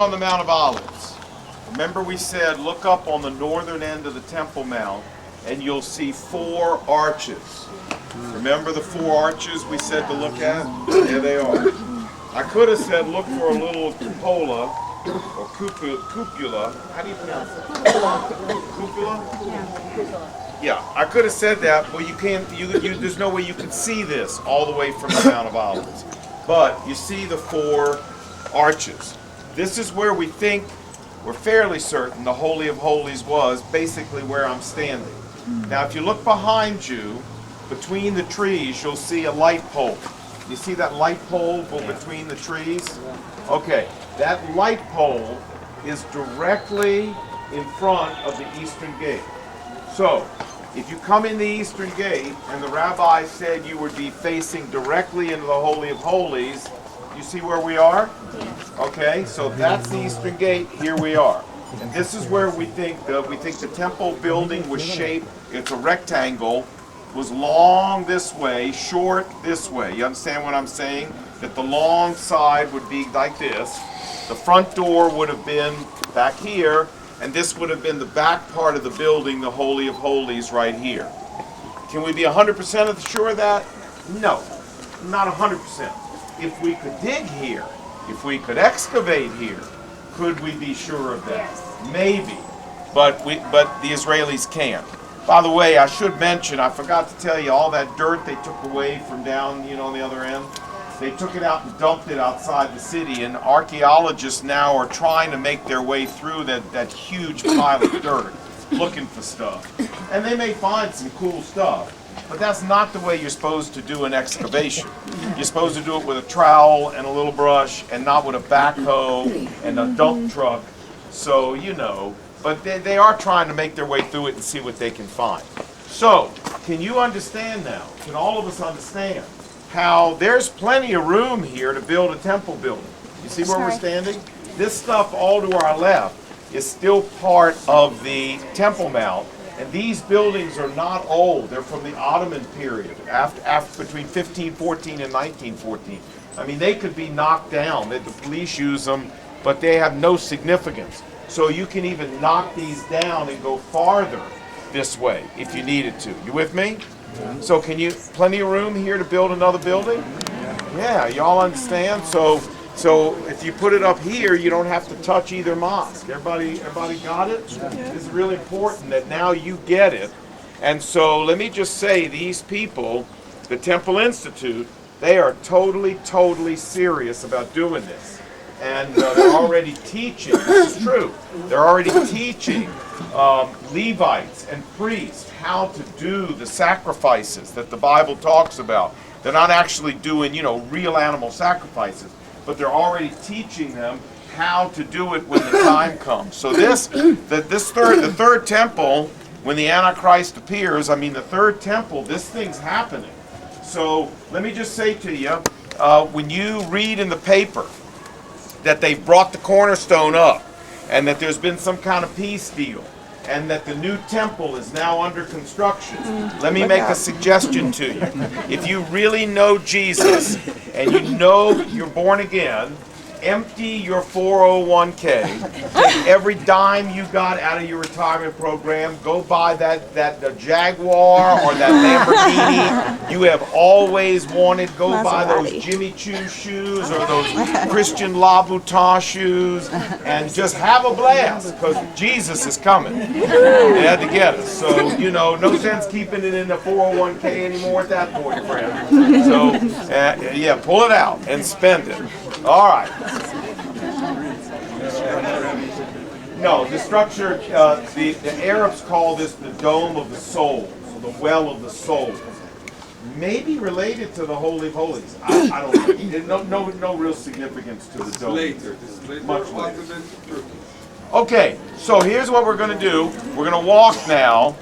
On the Mount of Olives. Remember we said look up on the northern end of the Temple Mount and you'll see 4 arches. Remember the 4 arches we said to look at? There they are. I could have said look for a little cupola or cupola. How do you pronounce it? Cupola? Yeah, I could have said that, but you can't. There's no way you can see this all the way from the Mount of Olives. But you see the 4 arches. This is where we think, we're fairly certain, the Holy of Holies was, basically where I'm standing. Now if you look behind you, between the trees, you'll see a light pole. You see that light pole between the trees? Okay, that light pole is directly in front of the eastern gate. So, if you come in the eastern gate, and the rabbi said you would be facing directly into the Holy of Holies, you see where we are? Okay, so that's the eastern gate. Here we are, and this is where we think the temple building was shaped. It's a rectangle, was long this way, short this way. You understand what I'm saying? That the long side would be like this. The front door would have been back here, and this would have been the back part of the building, the Holy of Holies, right here. Can we be 100% sure of that? No, not 100%. If we could dig here, if we could excavate here, could we be sure of that? Maybe, but the Israelis can't. By the way, I should mention, I forgot to tell you, all that dirt they took away from down, on the other end, they took it out and dumped it outside the city, and archaeologists now are trying to make their way through that huge pile of dirt, looking for stuff. And they may find some cool stuff. But that's not the way you're supposed to do an excavation. You're supposed to do it with a trowel and a little brush and not with a backhoe and a dump truck. So, but they are trying to make their way through it and see what they can find. So, can you understand now? Can all of us understand how there's plenty of room here to build a temple building? You see where we're standing? This stuff all to our left is still part of the Temple Mount. And these buildings are not old. They're from the Ottoman period, after between 1514 and 1914. I mean, they could be knocked down. The police use them, but they have no significance. So you can even knock these down and go farther this way if you needed to. You with me? Yeah. So plenty of room here to build another building? Yeah, y'all understand? So if you put it up here, you don't have to touch either mosque. Everybody got it? Yeah. It's really important that now you get it. And so let me just say, these people, the Temple Institute, they are totally serious about doing this. And they're already teaching, this is true, they're already teaching Levites and priests how to do the sacrifices that the Bible talks about. They're not actually doing, real animal sacrifices, but they're already teaching them how to do it when the time comes. So the third temple, when the Antichrist appears, the third temple, this thing's happening. So let me just say to you, when you read in the paper that they've brought the cornerstone up, and that there's been some kind of peace deal, and that the new temple is now under construction, let me make a suggestion to you. If you really know Jesus, and you know you're born again, empty your 401k, take every dime you got out of your retirement program, go buy the Jaguar or that Lamborghini you have always wanted, go buy those Jimmy Choo shoes or those Christian Louboutin shoes, and just have a blast, because Jesus is coming. They had to get us. So, no sense keeping it in the 401k anymore at that point, friend. So, yeah, pull it out and spend it. All right. No, the structure, the Arabs call this the Dome of the Soul, or the Well of the Soul. Maybe related to the Holy of Holies. I don't know. No real significance to the dome. Later. Much later. Okay, so here's what we're going to do. We're going to walk now.